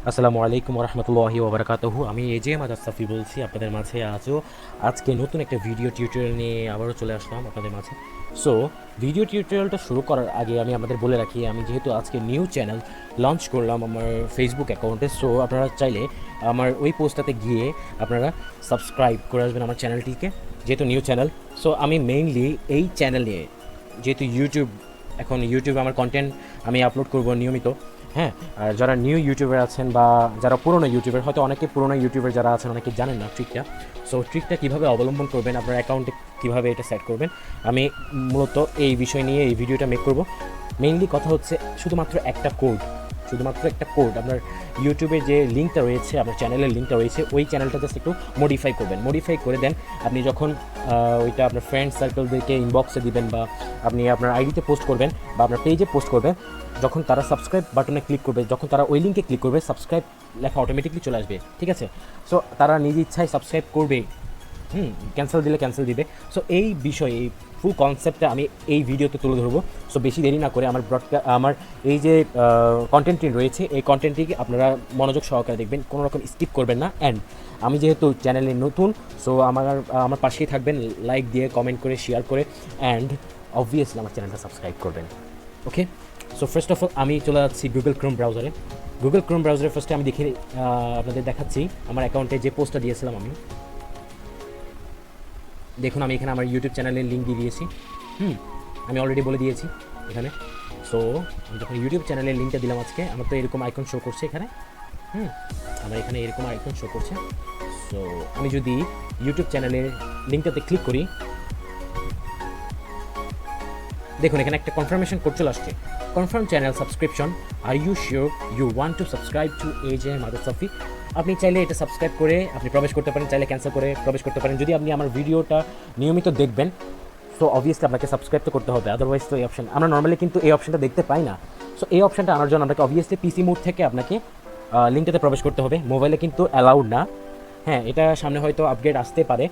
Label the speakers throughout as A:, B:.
A: আসসালামু আলাইকুম রহমতুল্লাহি ওবরাকাতুহু। আমি A.J.M সাফি বলছি আপনাদের মাঝে। আজকে নতুন একটা ভিডিও টিউটোরিয়াল নিয়ে আবারও চলে আসলাম আপনাদের মাঝে। সো ভিডিও টিউটোরিয়ালটা শুরু করার আগে আমি আপনাদের বলে রাখি, আমি যেহেতু আজকে নিউ চ্যানেল লঞ্চ করলাম আমার ফেসবুক অ্যাকাউন্টে, সো আপনারা চাইলে আমার ওই পোস্টটাতে গিয়ে আপনারা সাবস্ক্রাইব করে আসবেন আমার চ্যানেলটিকে, যেহেতু নিউ চ্যানেল। সো আমি মেইনলি এই চ্যানেলে, যেহেতু এখন ইউটিউবে আমার কন্টেন্ট আমি আপলোড করব নিয়মিত। হ্যাঁ, আর যারা নিউ ইউটিউবার আছেন বা যারা পুরনো ইউটিউবার, হয়তো অনেকে পুরনো ইউটিউবার যারা আছেন অনেকে জানেন না ট্রিকটা। সো ট্রিকটা কীভাবে অবলম্বন করবেন, আপনার অ্যাকাউন্টে কীভাবে এটা সেট করবেন, আমি মূলত এই বিষয় নিয়ে এই ভিডিওটা মেক করব। মেইনলি কথা হচ্ছে শুধুমাত্র একটা কোড আপনার ইউটিউবে যে লিঙ্কটা রয়েছে, আপনার চ্যানেলের লিঙ্কটা রয়েছে, ওই চ্যানেলটা জাস্ট একটু মডিফাই করবেন। মডিফাই করে দেন আপনি যখন ওইটা আপনার ফ্রেন্ড সার্কেলদেরকে ইনবক্সে দিবেন বা আপনি আপনার আইডিতে পোস্ট করবেন বা আপনার পেজে পোস্ট করবেন, যখন তারা সাবস্ক্রাইব বাটনে ক্লিক করবে, যখন তারা ওই লিঙ্কে ক্লিক করবে, সাবস্ক্রাইব লেখা অটোমেটিকলি চলে আসবে। ঠিক আছে? সো তারা নিজে ইচ্ছায় সাবস্ক্রাইব করবে, ক্যান্সেল দিলে ক্যান্সেল দিবে। সো এই বিষয়ে এই ফুল কনসেপ্টটা আমি এই ভিডিওতে তুলে ধরবো। সো বেশি দেরি না করে আমার এই যে কন্টেন্টটি রয়েছে, এই কন্টেন্টটিকে আপনারা মনোযোগ সহকারে দেখবেন, কোনো রকম স্কিপ করবেন না। অ্যান্ড আমি যেহেতু চ্যানেলে নতুন, সো আমার পাশেই থাকবেন, লাইক দিয়ে, কমেন্ট করে, শেয়ার করে, অ্যান্ড অবভিয়াসলি আমার চ্যানেলটা সাবস্ক্রাইব করবেন। ওকে, সো ফার্স্ট অফ অল আমি চলে যাচ্ছি গুগল ক্রোম ব্রাউজারে। ফার্স্টে আমি আপনাদের দেখাচ্ছি আমার অ্যাকাউন্টে যে পোস্টটা দিয়েছিলাম আমি। দেখুন, আমি এখানে আমার ইউটিউব চ্যানেলের লিঙ্ক দিয়ে দিয়েছি। আমি অলরেডি বলে দিয়েছি এখানে। সো আমি যখন ইউটিউব চ্যানেলের লিঙ্কটা দিলাম আজকে, আমার তো এরকম আইকন শো করছে এখানে। আমার এখানে এরকম আইকন শো করছে। সো আমি যদি ইউটিউব চ্যানেলের লিঙ্কটাতে ক্লিক করি, দেখুন এখানে একটা কনফার্মেশন কোড চলে আসছে। Confirm channel subscription, are you sure you want to subscribe to A.J.M Safi. আপনি চাইলে এটা সাবস্ক্রাইব করে আপনি প্রবেশ করতে পারেন, চাইলে ক্যান্সেল করে প্রবেশ করতে পারেন। যদি আপনি আমার ভিডিওটা নিয়মিত দেখবেন, সো অবভিয়াসলি আপনাকে সাবস্ক্রাইব তো করতে হবে, আদারওয়াইজ তো এই অপশন আমরা নর্মালি কিন্তু এই অপশনটা দেখতে পাই না। সো এই অপশনটা আনার জন্য আপনাকে অবভিয়াসলি পিসি মোড থেকে আপনাকে লিঙ্কটাতে প্রবেশ করতে হবে, মোবাইলে কিন্তু অ্যালাউড না। হ্যাঁ, এটা সামনে হয়তো আপগ্রেড আসতে পারে,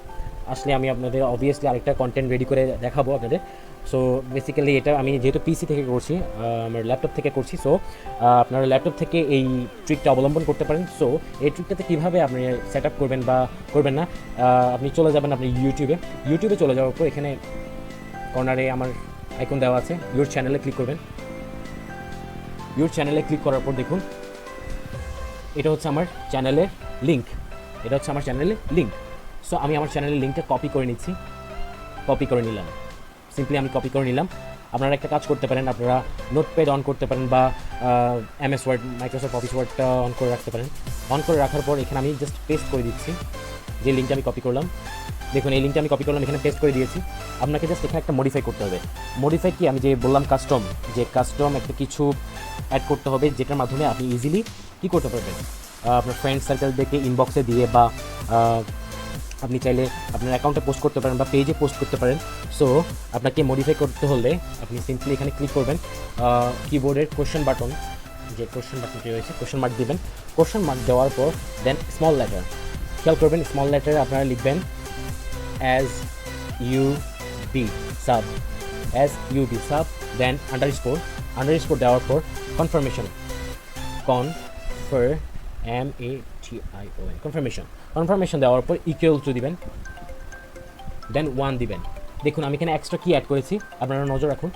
A: আসলে আমি আপনাদের অবভিয়াসলি আরেকটা কন্টেন্ট রেডি করে দেখাবো আপনাদের। সো বেসিক্যালি এটা আমি যেহেতু পিসি থেকে করছি, আমার ল্যাপটপ থেকে করছি, সো আপনারা ল্যাপটপ থেকে এই ট্রিকটা অবলম্বন করতে পারেন। সো এই ট্রিকটাতে কীভাবে আপনি সেট আপ করবেন বা করবেন না, আপনি চলে যাবেন আপনি ইউটিউবে চলে যাওয়ার পর এখানে কর্নারে আমার আইকন দেওয়া আছে, ইউর চ্যানেলে ক্লিক করবেন। ইউর চ্যানেলে ক্লিক করার পর দেখুন এটা হচ্ছে আমার চ্যানেলের লিঙ্ক। সো আমি আমার চ্যানেলের লিঙ্কটা কপি করে নিলাম। সিম্পলি আমি কপি করে নিলাম। আপনারা একটা কাজ করতে পারেন, আপনারা নোটপ্যাড অন করতে পারেন বা MS ওয়ার্ড, মাইক্রোসফট অফিস ওয়ার্ডটা অন করে রাখতে পারেন। অন করে রাখার পর এখানে আমি জাস্ট পেস্ট করে দিচ্ছি যে লিঙ্কটা আমি কপি করলাম। দেখুন এই লিঙ্কটা আমি কপি করলাম, এখানে পেস্ট করে দিয়েছি। আপনাকে জাস্ট এখানে একটা মডিফাই করতে হবে। মডিফাই কি, আমি যে বললাম কাস্টম একটা কিছু অ্যাড করতে হবে, যেটার মাধ্যমে আপনি ইজিলি কী করতে পারবেন, আপনার ফ্রেন্ড সার্কেল দেখে ইনবক্সে দিয়ে বা আপনি চাইলে আপনার অ্যাকাউন্টে পোস্ট করতে পারেন বা পেজে পোস্ট করতে পারেন। সো আপনাকে মডিফাই করতে হলে আপনি সিম্পলি এখানে ক্লিক করবেন, কিবোর্ডের কোশ্চেন বাটনটি রয়েছে, কোশ্চেন মার্ক দিবেন। কোশ্চেন মার্ক দেওয়ার পর দেন স্মল লেটার, খেয়াল করবেন স্মল লেটারে আপনারা লিখবেন S U B sub, then underscore দেওয়ার পর কনফার্মেশন, কনফার্মেশন দেওয়ার পর ইকুয়াল টু দিবেন, দেন 1 দিবেন। দেখুন আমি এখানে এক্সট্রা কি অ্যাড করেছি, আপনারা নজর রাখুন।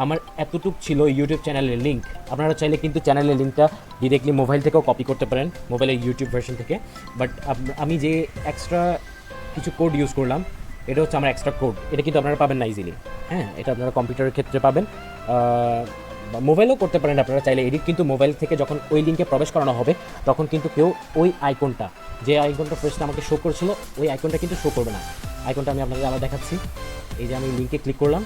A: আমার এতটুক ছিল ইউটিউব চ্যানেলের লিঙ্ক। আপনারা চাইলে কিন্তু চ্যানেলের লিঙ্কটা ডিরেক্টলি মোবাইল থেকেও কপি করতে পারেন, মোবাইলের ইউটিউব ভার্সন থেকে। বাট আমি যে এক্সট্রা কিছু কোড ইউজ করলাম, এটা হচ্ছে আমার এক্সট্রা কোড। এটা কিন্তু আপনারা পাবেন না ইজিলি। হ্যাঁ, এটা আপনারা কম্পিউটারের ক্ষেত্রে পাবেন, বা মোবাইলেও করতে পারেন আপনারা চাইলে এডিট। কিন্তু মোবাইল থেকে যখন ওই লিঙ্কে প্রবেশ করানো হবে, তখন কিন্তু কেউ ওই আইকনটা, যে আইকনটা ফার্স্টে আমাকে শো করেছিল, ওই আইকনটা কিন্তু শো করবে না। আইকনটা আমি আপনাদের আবার দেখাচ্ছি। এই যে আমি লিঙ্কে ক্লিক করলাম,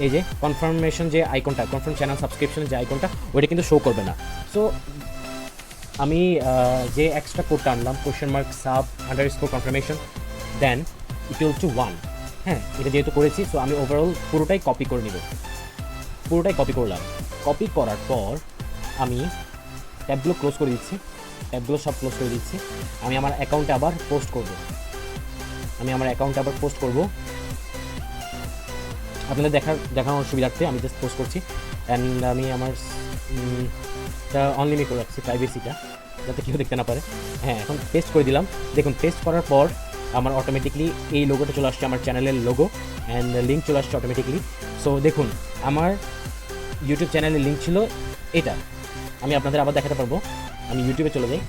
A: এই যে কনফার্মেশন যে আইকনটা, কনফার্ম চ্যানেল সাবস্ক্রিপশনের যে আইকনটা, ওইটা কিন্তু শো করবে না। সো আমি যে এক্সট্রা কোডটা আনলাম, $sub_confirmation দেন ইকুয়াল টু 1, হ্যাঁ, এটা যেহেতু করেছি, সো আমি ওভারঅল পুরোটাই কপি করলাম। কপি করার পর আমি ট্যাবগুলো সব ক্লোজ করে দিচ্ছি। আমি আমার অ্যাকাউন্টে আবার পোস্ট করব। আপনাদের দেখানোর সুবিধার্থে আমি জাস্ট পোস্ট করছি। অ্যান্ড আমি আমার এটা অনলিমিট করে রাখছি প্রাইভেসিটা, যাতে কেউ দেখতে না পারে। হ্যাঁ, এখন পেস্ট করে দিলাম। দেখুন পেস্ট করার পর আমার অটোমেটিকলি এই লোগোটা চলে আসছে, আমার চ্যানেলের লোগো অ্যান্ড লিঙ্ক চলে আসছে অটোমেটিকলি। সো দেখুন আমার ইউটিউব চ্যানেলের লিঙ্ক ছিল এটা। আমি আপনাদের আবার দেখাতে পারবো। আমি ইউটিউবে চলে যাই।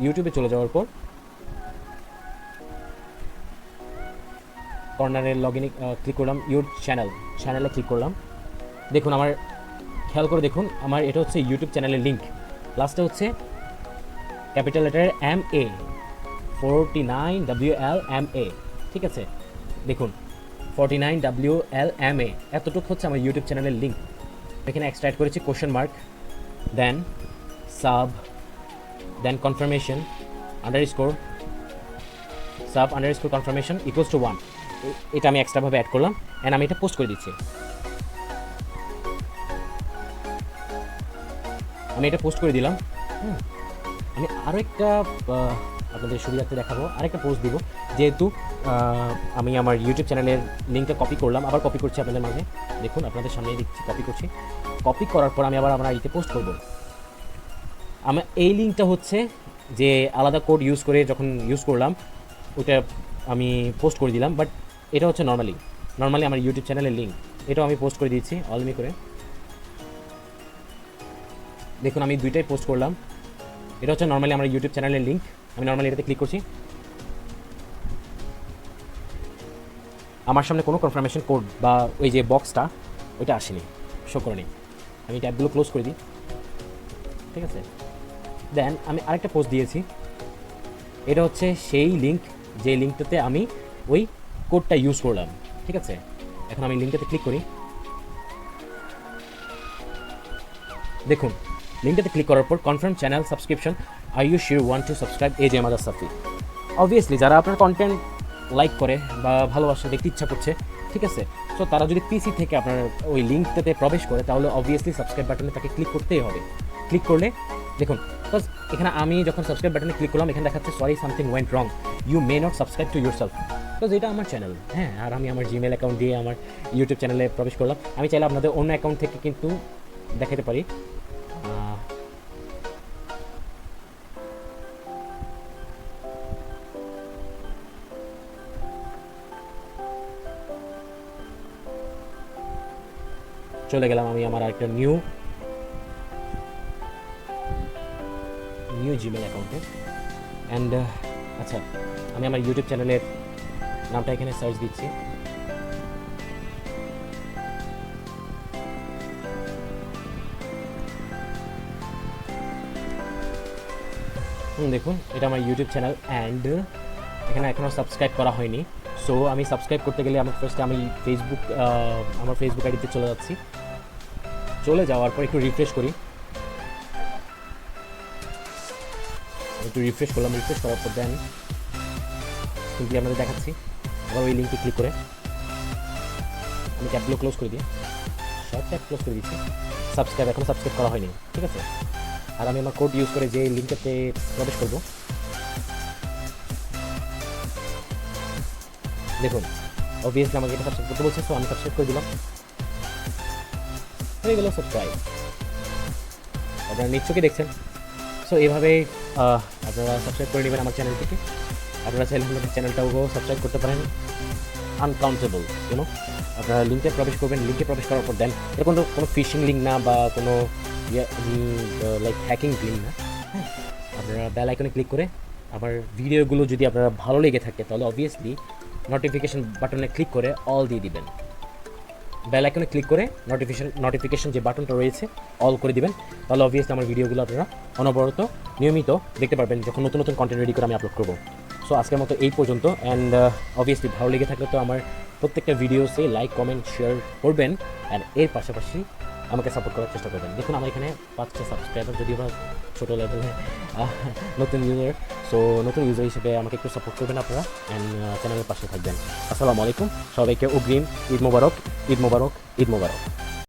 A: ইউটিউবে চলে যাওয়ার পর কর্নারের লগ ইনে ক্লিক করলাম, ইউর চ্যানেলে ক্লিক করলাম। দেখুন আমার খেয়াল করে দেখুন, আমার এটা হচ্ছে ইউটিউব চ্যানেলের লিঙ্ক। লাস্টে হচ্ছে ক্যাপিটাল লেটারের MA 49WLMA, ঠিক আছে। দেখুন 49WLMA এতটুকু হচ্ছে আমার ইউটিউব চ্যানেলের লিঙ্ক। এখানে এক্সট্রা অ্যাড করেছি question mark, then sub, then confirmation underscore, sub underscore confirmation equals to 1। এটা আমি এক্সট্রাভাবে অ্যাড করলাম অ্যান্ড আমি এটা পোস্ট করে দিচ্ছি। আমি এটা পোস্ট করে দিলাম। আমি আরও একটা আপনাদের সুবিধার্থে দেখাবো, আরেকটা পোস্ট দিব। যেহেতু আমি আমার ইউটিউব চ্যানেলের লিঙ্কটা কপি করলাম, আবার কপি করছি আপনাদের মাঝে। দেখুন আপনাদের সামনেই দিচ্ছি, কপি করছি। কপি করার পর আমি আবার আমার আইডিতে পোস্ট করব। আমার এই লিঙ্কটা হচ্ছে যে আলাদা কোড ইউজ করে যখন ইউজ করলাম ওটা আমি পোস্ট করে দিলাম, বাট এটা হচ্ছে নর্মালি আমার ইউটিউব চ্যানেলের লিঙ্ক। এটাও আমি পোস্ট করে দিয়েছি অলমি করে। দেখুন আমি দুইটাই পোস্ট করলাম। এটা হচ্ছে নর্মালি আমার ইউটিউব চ্যানেলের লিঙ্ক। আমি নর্মালি এটাতে ক্লিক করছি। আমার সামনে কোনো কনফার্মেশন কোড বা ওই যে বক্সটা ওইটা আসেনি, শো করেনি। আমি ট্যাবগুলো ক্লোজ করে দিই, ঠিক আছে। দেন আমি আরেকটা পোস্ট দিয়েছি। এটা হচ্ছে সেই লিঙ্ক যে লিঙ্কটাতে আমি ওই কোডটা ইউজ করলাম, ঠিক আছে। এখন আমি লিঙ্কটাতে ক্লিক করি। দেখুন লিঙ্কটাতে ক্লিক করার পর confirm channel subscription, are you sure want to subscribe A.J.M Safi. Obviously যারা আপনার কন্টেন্ট লাইক করে বা ভালোবাসে, দেখতে ইচ্ছা করছে, ঠিক আছে, সো তারা যদি পিসি থেকে আপনার ওই লিঙ্কটাতে প্রবেশ করে তাহলে অবভিয়াসলি সাবস্ক্রাইব বাটনে তাকে ক্লিক করতেই হবে। ক্লিক করলে দেখুন এখানে আমি যখন সাবস্ক্রাইব বাটনে ক্লিক করলাম এখানে দেখাচ্ছে sorry something went wrong, you may not subscribe to yourself. Because এটা আমার চ্যানেল, হ্যাঁ, আর আমি আমার জিমেল অ্যাকাউন্ট দিয়ে আমার ইউটিউব চ্যানেলে প্রবেশ করলাম। আমি চাইলে আপনাদের অন্য অ্যাকাউন্ট থেকে কিন্তু দেখাতে পারি। চলে গেলাম আমি আমার আরেকটা নিউ জিমেল অ্যাকাউন্টে অ্যান্ড আচ্ছা আমি আমার ইউটিউব চ্যানেলের নামটা এখানে সার্চ দিচ্ছি। দেখুন এটা আমার ইউটিউব চ্যানেল অ্যান্ড এখানে এখনও সাবস্ক্রাইব করা হয়নি। সো আমি সাবস্ক্রাইব করতে গেলে আমার ফার্স্টে আমি আমার ফেসবুক আইডিতে চলে যাচ্ছি। চলে যাওয়ার পর একটু রিফ্রেশ করি, রিফ্রেশ করার পর দেন সিম্পলি আপনাদের দেখাচ্ছি। আবার ওই লিঙ্কে ক্লিক করে আমি ট্যাবগুলো ক্লোজ করে দিই, সব ট্যাব ক্লোজ করে দিচ্ছি। এখনও সাবস্ক্রাইব করা হয়নি, ঠিক আছে। আর আমি আমার কোড ইউজ করে যে লিঙ্কটাতে প্রবেশ করব, দেখুন অবভিয়াসলি আমাকে এটা সাবস্ক্রাইব করতে বলছে, সো আমি সাবস্ক্রাইব করে দিলাম, হয়ে গেল সাবস্ক্রাইব। আপনারা নিশ্চয়ই দেখছেন। সো এইভাবে আপনারা সাবস্ক্রাইব করে নেবেন আমার চ্যানেল থেকে। আপনারা চাইলে আমাদের চ্যানেলটাও সাবস্ক্রাইব করতে পারেন। আনকাউন্টেবল ইউনো, আপনারা লিঙ্কে প্রবেশ করবেন। লিঙ্কে প্রবেশ করার পর দেন এটা কোনো ফিশিং লিঙ্ক না বা কোনো লাইক হ্যাকিং লিঙ্ক না, হ্যাঁ। আপনারা বেল আইকনে ক্লিক করে আমার ভিডিওগুলো যদি আপনারা ভালো লেগে থাকে তাহলে অবভিয়াসলি নোটিফিকেশন বাটনে ক্লিক করে অল দিয়ে দিবেন। বেল আইকনে ক্লিক করে নোটিফিকেশন যে বাটনটা রয়েছে অল করে দিবেন, তাহলে অবভিয়াসলি আমার ভিডিওগুলো আপনারা অনবরত নিয়মিত দেখতে পারবেন যখন নতুন নতুন কন্টেন্ট রেডি করে আমি আপলোড করবো। সো আজকের মতো এই পর্যন্ত অ্যান্ড অবভিয়াসলি ভালো লেগে থাকলে তো আমার প্রত্যেকটা ভিডিওসে লাইক কমেন্ট শেয়ার করবেন অ্যান্ড এর পাশাপাশি আমাকে সাপোর্ট করার চেষ্টা করবেন। দেখুন আমার এখানে 5টা সাবস্ক্রাইবার, যদি আমরা ছোটো লেভেলে নতুন ইউজার, সো নতুন ইউজার হিসেবে আমাকে একটু সাপোর্ট করবেন আপনারা অ্যান্ড চ্যানেলের পাশে থাকবেন। আসসালামু আলাইকুম, সবাইকে অগ্রিম ঈদ মোবারক।